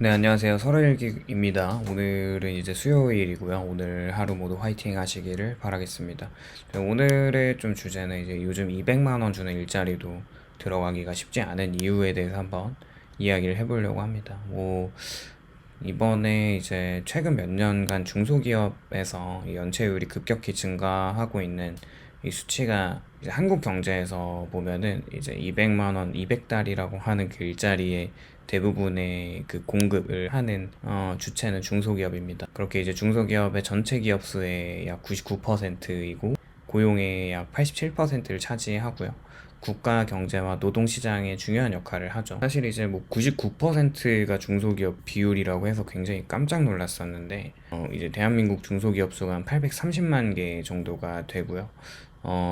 네, 안녕하세요. 설일기입니다. 오늘은 이제 수요일이고요. 오늘 하루 모두 화이팅 하시기를 바라겠습니다. 네, 오늘의 좀 주제는 이제 요즘 200만 원 주는 일자리도 들어가기가 쉽지 않은 이유에 대해서 한번 이야기를 해보려고 합니다. 이번에 이제 최근 몇 년간 중소기업에서 이 연체율이 급격히 증가하고 있는 이 수치가 이제 한국 경제에서 보면은 이제 200만 원, 200달이라고 하는 그 일자리의 대부분의 그 공급을 하는 주체는 중소기업입니다. 그렇게 이제 중소기업의 전체 기업 수의 약 99%이고 고용의 약 87%를 차지하고요. 국가 경제와 노동 시장에 중요한 역할을 하죠. 사실 이제 뭐 99%가 중소기업 비율이라고 해서 굉장히 깜짝 놀랐었는데, 이제 대한민국 중소기업 수가 한 830만 개 정도가 되고요.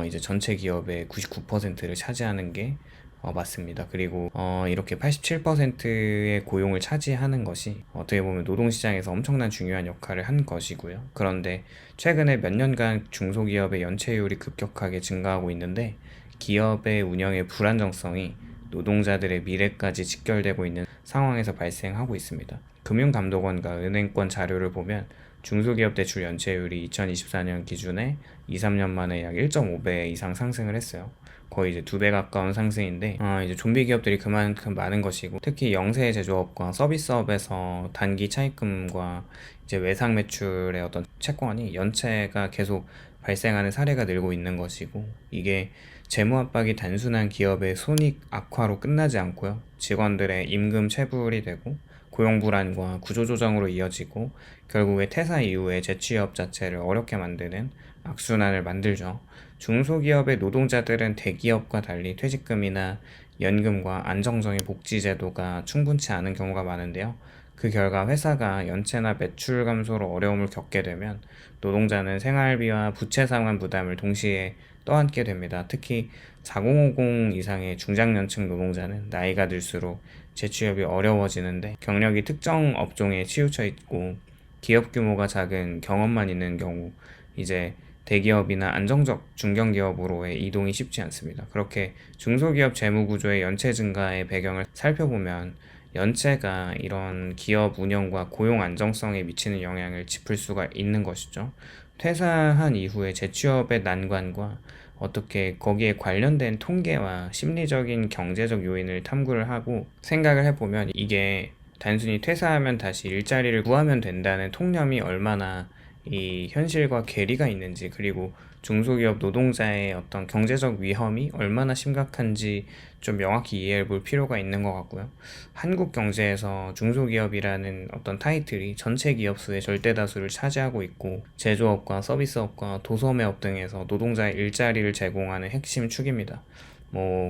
이제 전체 기업의 99%를 차지하는 게 맞습니다. 그리고 이렇게 87%의 고용을 차지하는 것이 어떻게 보면 노동시장에서 엄청난 중요한 역할을 한 것이고요. 그런데 최근에 몇 년간 중소기업의 연체율이 급격하게 증가하고 있는데, 기업의 운영의 불안정성이 노동자들의 미래까지 직결되고 있는 상황에서 발생하고 있습니다. 금융감독원과 은행권 자료를 보면 중소기업 대출 연체율이 2024년 기준에 2, 3년 만에 약 1.5배 이상 상승을 했어요. 거의 이제 2배 가까운 상승인데, 이제 좀비 기업들이 그만큼 많은 것이고, 특히 영세 제조업과 서비스업에서 단기 차입금과 이제 외상 매출의 어떤 채권이 연체가 계속 발생하는 사례가 늘고 있는 것이고, 이게 재무 압박이 단순한 기업의 손익 악화로 끝나지 않고요. 직원들의 임금 체불이 되고 고용 불안과 구조조정으로 이어지고 결국에 퇴사 이후에 재취업 자체를 어렵게 만드는 악순환을 만들죠. 중소기업의 노동자들은 대기업과 달리 퇴직금이나 연금과 안정적인 복지제도가 충분치 않은 경우가 많은데요. 그 결과 회사가 연체나 매출 감소로 어려움을 겪게 되면 노동자는 생활비와 부채 상환 부담을 동시에 떠안게 됩니다. 특히 4050 이상의 중장년층 노동자는 나이가 들수록 재취업이 어려워지는데, 경력이 특정 업종에 치우쳐 있고 기업 규모가 작은 경험만 있는 경우 이제 대기업이나 안정적 중견기업으로의 이동이 쉽지 않습니다. 그렇게 중소기업 재무구조의 연체 증가의 배경을 살펴보면 연체가 이런 기업 운영과 고용 안정성에 미치는 영향을 짚을 수가 있는 것이죠. 퇴사한 이후에 재취업의 난관과 어떻게 거기에 관련된 통계와 심리적인 경제적 요인을 탐구를 하고 생각을 해보면, 이게 단순히 퇴사하면 다시 일자리를 구하면 된다는 통념이 얼마나 이 현실과 괴리가 있는지, 그리고 중소기업 노동자의 어떤 경제적 위험이 얼마나 심각한지 좀 명확히 이해해 볼 필요가 있는 것 같고요. 한국 경제에서 중소기업이라는 어떤 타이틀이 전체 기업 수의 절대 다수를 차지하고 있고, 제조업과 서비스업과 도소매업 등에서 노동자의 일자리를 제공하는 핵심 축입니다.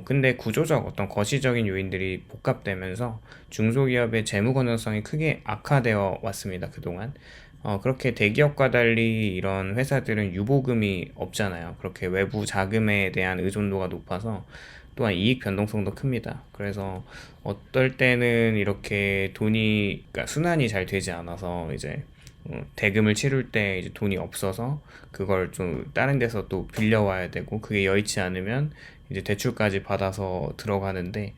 근데 구조적 어떤 거시적인 요인들이 복합되면서 중소기업의 재무 건전성이 크게 악화되어 왔습니다, 그동안. 그렇게 대기업과 달리 이런 회사들은 유보금이 없잖아요. 그렇게 외부 자금에 대한 의존도가 높아서 또한 이익 변동성도 큽니다. 그래서 어떨 때는 이렇게 그러니까 순환이 잘 되지 않아서 이제 대금을 치를 때 이제 돈이 없어서 그걸 좀 다른 데서 또 빌려와야 되고, 그게 여의치 않으면 이제 대출까지 받아서 들어가는데,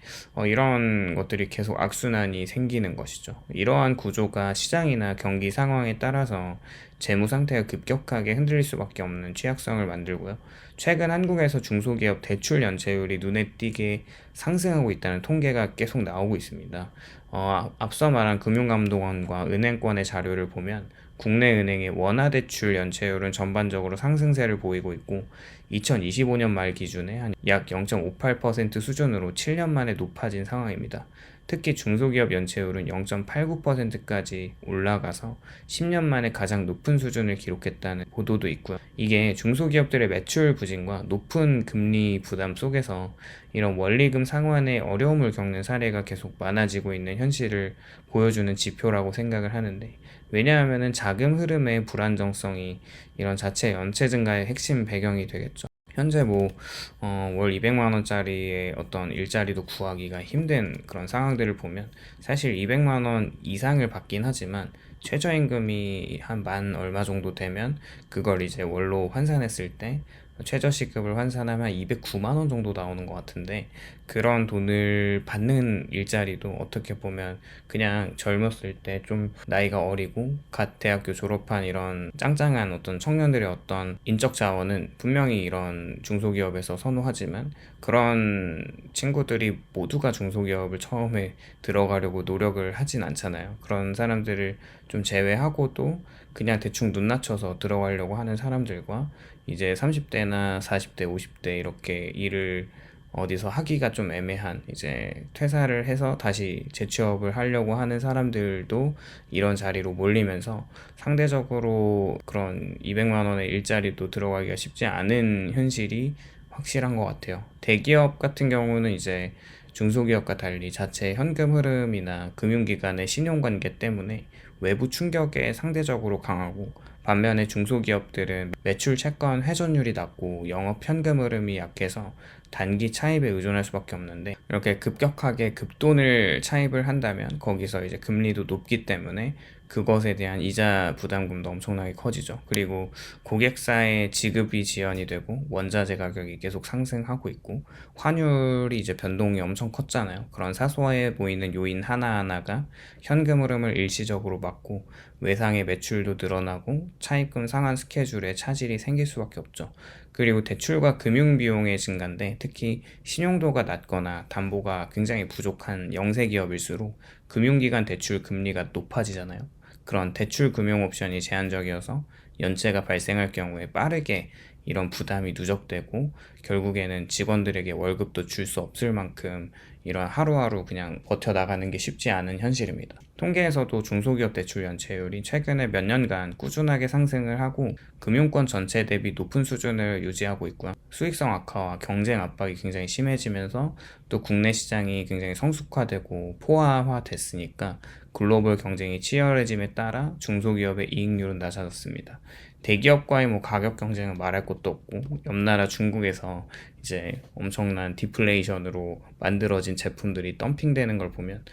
이런 것들이 계속 악순환이 생기는 것이죠. 이러한 구조가 시장이나 경기 상황에 따라서 재무 상태가 급격하게 흔들릴 수밖에 없는 취약성을 만들고요. 최근 한국에서 중소기업 대출 연체율이 눈에 띄게 상승하고 있다는 통계가 계속 나오고 있습니다. 앞서 말한 금융감독원과 은행권의 자료를 보면 국내 은행의 원화대출 연체율은 전반적으로 상승세를 보이고 있고, 2025년 말 기준에 한 약 0.58% 수준으로 7년 만에 높아진 상황입니다. 특히 중소기업 연체율은 0.89%까지 올라가서 10년 만에 가장 높은 수준을 기록했다는 보도도 있고요. 이게 중소기업들의 매출 부진과 높은 금리 부담 속에서 이런 원리금 상환에 어려움을 겪는 사례가 계속 많아지고 있는 현실을 보여주는 지표라고 생각을 하는데, 왜냐하면 자금 흐름의 불안정성이 이런 자체 연체 증가의 핵심 배경이 되겠죠. 현재 월 200만 원짜리의 어떤 일자리도 구하기가 힘든 그런 상황들을 보면, 사실 200만 원 이상을 받긴 하지만 최저임금이 한 만 얼마 정도 되면 그걸 이제 월로 환산했을 때 최저시급을 환산하면 209만 원 정도 나오는 것 같은데, 그런 돈을 받는 일자리도 어떻게 보면 그냥 젊었을 때 좀 나이가 어리고 갓 대학교 졸업한 이런 짱짱한 어떤 청년들의 어떤 인적 자원은 분명히 이런 중소기업에서 선호하지만, 그런 친구들이 모두가 중소기업을 처음에 들어가려고 노력을 하진 않잖아요. 그런 사람들을 좀 제외하고도 그냥 대충 눈 낮춰서 들어가려고 하는 사람들과, 이제 30대나 40대, 50대 이렇게 일을 어디서 하기가 좀 애매한, 이제 퇴사를 해서 다시 재취업을 하려고 하는 사람들도 이런 자리로 몰리면서 상대적으로 그런 200만 원의 일자리도 들어가기가 쉽지 않은 현실이 확실한 것 같아요. 대기업 같은 경우는 이제 중소기업과 달리 자체 현금 흐름이나 금융기관의 신용관계 때문에 외부 충격에 상대적으로 강하고, 반면에 중소기업들은 매출 채권 회전율이 낮고 영업 현금 흐름이 약해서 단기 차입에 의존할 수밖에 없는데, 이렇게 급격하게 급돈을 차입을 한다면 거기서 이제 금리도 높기 때문에 그것에 대한 이자 부담금도 엄청나게 커지죠. 그리고 고객사의 지급이 지연이 되고 원자재 가격이 계속 상승하고 있고 환율이 이제 변동이 엄청 컸잖아요. 그런 사소해 보이는 요인 하나하나가 현금 흐름을 일시적으로 막고 외상의 매출도 늘어나고 차입금 상환 스케줄에 차질이 생길 수밖에 없죠. 그리고 대출과 금융 비용의 증가인데, 특히 신용도가 낮거나 담보가 굉장히 부족한 영세기업일수록 금융기관 대출 금리가 높아지잖아요. 그런 대출 금융 옵션이 제한적이어서 연체가 발생할 경우에 빠르게 이런 부담이 누적되고, 결국에는 직원들에게 월급도 줄 수 없을 만큼 이런 하루하루 그냥 버텨나가는 게 쉽지 않은 현실입니다. 통계에서도 중소기업 대출 연체율이 최근에 몇 년간 꾸준하게 상승을 하고 금융권 전체 대비 높은 수준을 유지하고 있고요. 수익성 악화와 경쟁 압박이 굉장히 심해지면서 또 국내 시장이 굉장히 성숙화되고 포화화 됐으니까 글로벌 경쟁이 치열해짐에 따라 중소기업의 이익률은 낮아졌습니다. 대기업과의 뭐 가격 경쟁은 말할 것도 없고, 옆나라 중국에서 이제 엄청난 디플레이션으로 만들어진 제품들이 덤핑되는 걸 보면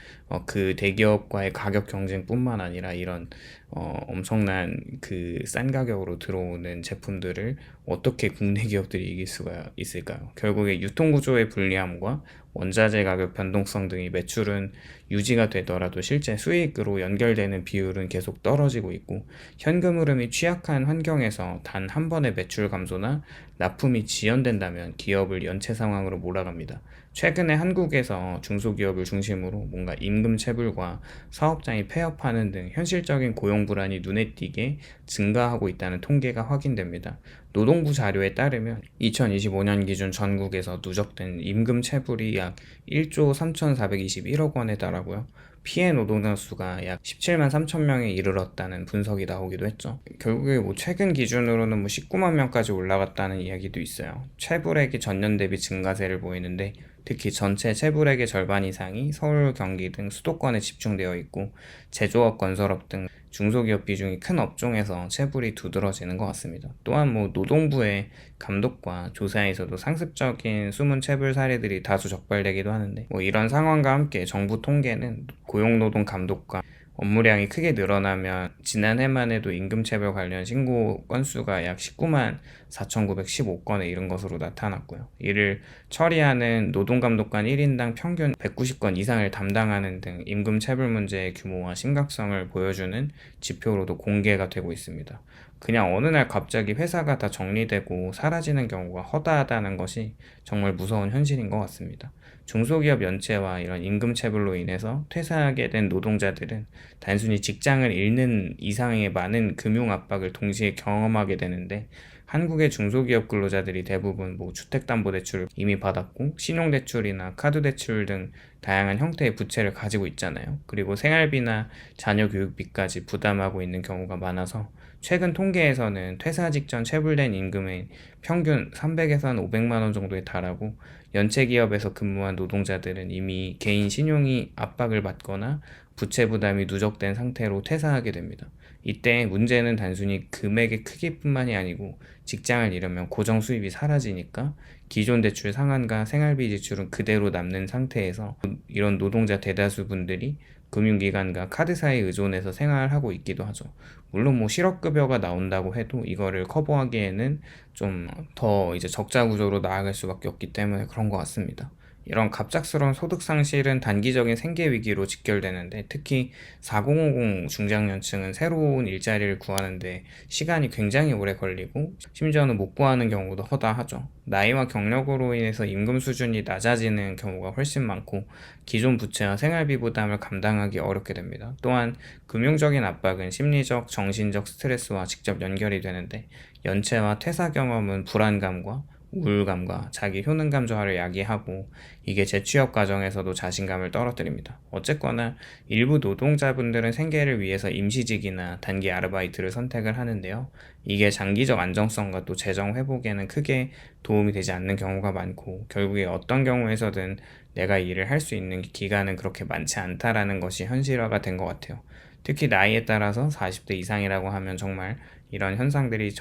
그 대기업과의 가격 경쟁뿐만 아니라 이런 엄청난 그 싼 가격으로 들어오는 제품들을 어떻게 국내 기업들이 이길 수가 있을까요? 결국에 유통구조의 불리함과 원자재 가격 변동성 등이 매출은 유지가 되더라도 실제 수익으로 연결되는 비율은 계속 떨어지고 있고, 현금 흐름이 취약한 환경에서 단 한 번의 매출 감소나 납품이 지연된다면 기업을 연체 상황으로 몰아갑니다. 최근에 한국에서 중소기업을 중심으로 뭔가 임금 체불과 사업장이 폐업하는 등 현실적인 고용 불안이 눈에 띄게 증가하고 있다는 통계가 확인됩니다. 노동부 자료에 따르면 2025년 기준 전국에서 누적된 임금 체불이 약 1조 3,421억 원에 달하고요. 피해 노동자 수가 약 17만 3천 명에 이르렀다는 분석이 나오기도 했죠. 결국에 뭐 최근 기준으로는 뭐 19만 명까지 올라갔다는 이야기도 있어요. 체불액이 전년 대비 증가세를 보이는데, 특히 전체 체불액의 절반 이상이 서울, 경기 등 수도권에 집중되어 있고, 제조업, 건설업 등 중소기업 비중이 큰 업종에서 체불이 두드러지는 것 같습니다. 또한 뭐 노동부의 감독과 조사에서도 상습적인 숨은 체불 사례들이 다수 적발되기도 하는데, 뭐 이런 상황과 함께 정부 통계는 고용노동 감독과 업무량이 크게 늘어나면 지난해만 해도 임금체불 관련 신고 건수가 약 19만 4,915건에 이른 것으로 나타났고요. 이를 처리하는 노동감독관 1인당 평균 190건 이상을 담당하는 등 임금체불 문제의 규모와 심각성을 보여주는 지표로도 공개가 되고 있습니다. 그냥 어느 날 갑자기 회사가 다 정리되고 사라지는 경우가 허다하다는 것이 정말 무서운 현실인 것 같습니다. 중소기업 연체와 이런 임금체불로 인해서 퇴사하게 된 노동자들은 단순히 직장을 잃는 이상의 많은 금융 압박을 동시에 경험하게 되는데, 한국의 중소기업 근로자들이 대부분 뭐 주택담보대출을 이미 받았고 신용대출이나 카드대출 등 다양한 형태의 부채를 가지고 있잖아요. 그리고 생활비나 자녀 교육비까지 부담하고 있는 경우가 많아서 최근 통계에서는 퇴사 직전 체불된 임금의 평균 300에서 500만 원 정도에 달하고, 연체 기업에서 근무한 노동자들은 이미 개인 신용이 압박을 받거나 부채 부담이 누적된 상태로 퇴사하게 됩니다. 이때 문제는 단순히 금액의 크기뿐만이 아니고 직장을 잃으면 고정 수입이 사라지니까 기존 대출 상환과 생활비 지출은 그대로 남는 상태에서 이런 노동자 대다수 분들이 금융기관과 카드사에 의존해서 생활하고 있기도 하죠. 물론 뭐 실업급여가 나온다고 해도 이거를 커버하기에는 좀 더 이제 적자 구조로 나아갈 수밖에 없기 때문에 그런 것 같습니다. 이런 갑작스러운 소득 상실은 단기적인 생계 위기로 직결되는데, 특히 4050 중장년층은 새로운 일자리를 구하는데 시간이 굉장히 오래 걸리고 심지어는 못 구하는 경우도 허다하죠. 나이와 경력으로 인해서 임금 수준이 낮아지는 경우가 훨씬 많고 기존 부채와 생활비 부담을 감당하기 어렵게 됩니다. 또한 금융적인 압박은 심리적, 정신적 스트레스와 직접 연결이 되는데, 연체와 퇴사 경험은 불안감과 우울감과 자기 효능감 저하를 야기하고 이게 재취업 과정에서도 자신감을 떨어뜨립니다. 어쨌거나 일부 노동자분들은 생계를 위해서 임시직이나 단기 아르바이트를 선택을 하는데요. 이게 장기적 안정성과 또 재정 회복에는 크게 도움이 되지 않는 경우가 많고, 결국에 어떤 경우에서든 내가 일을 할 수 있는 기간은 그렇게 많지 않다라는 것이 현실화가 된 것 같아요. 특히 나이에 따라서 40대 이상이라고 하면 정말 이런 현상들이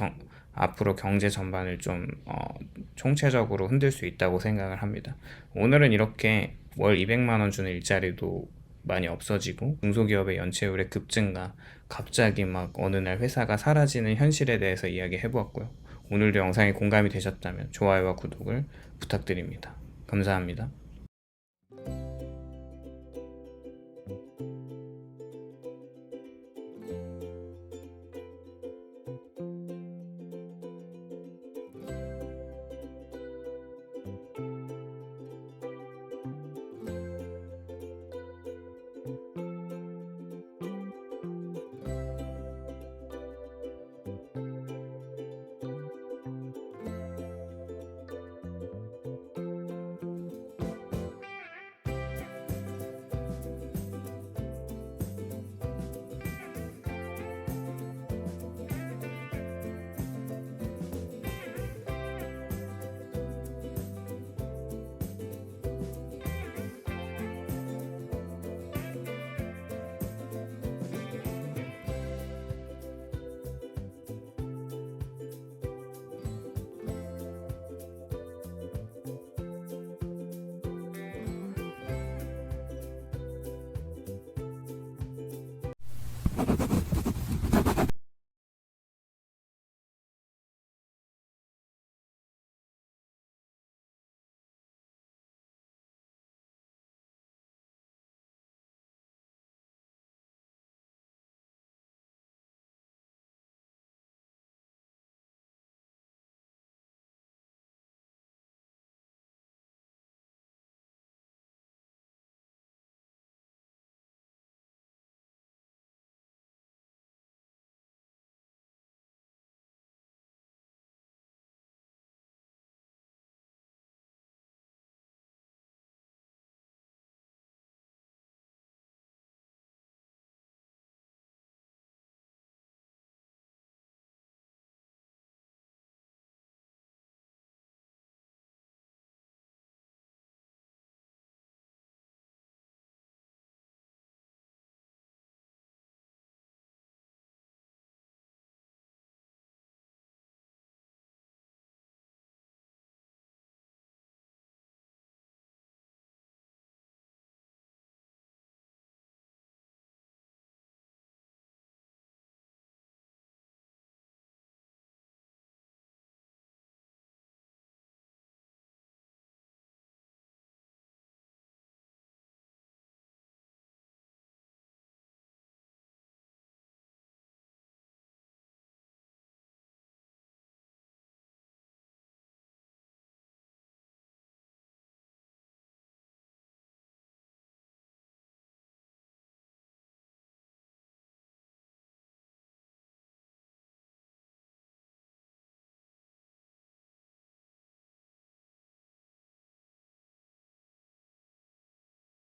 앞으로 경제 전반을 좀 총체적으로 흔들 수 있다고 생각을 합니다. 오늘은 이렇게 월 200만 원 주는 일자리도 많이 없어지고 중소기업의 연체율의 급증과 갑자기 막 어느 날 회사가 사라지는 현실에 대해서 이야기해 보았고요. 오늘도 영상이 공감이 되셨다면 좋아요와 구독을 부탁드립니다. 감사합니다.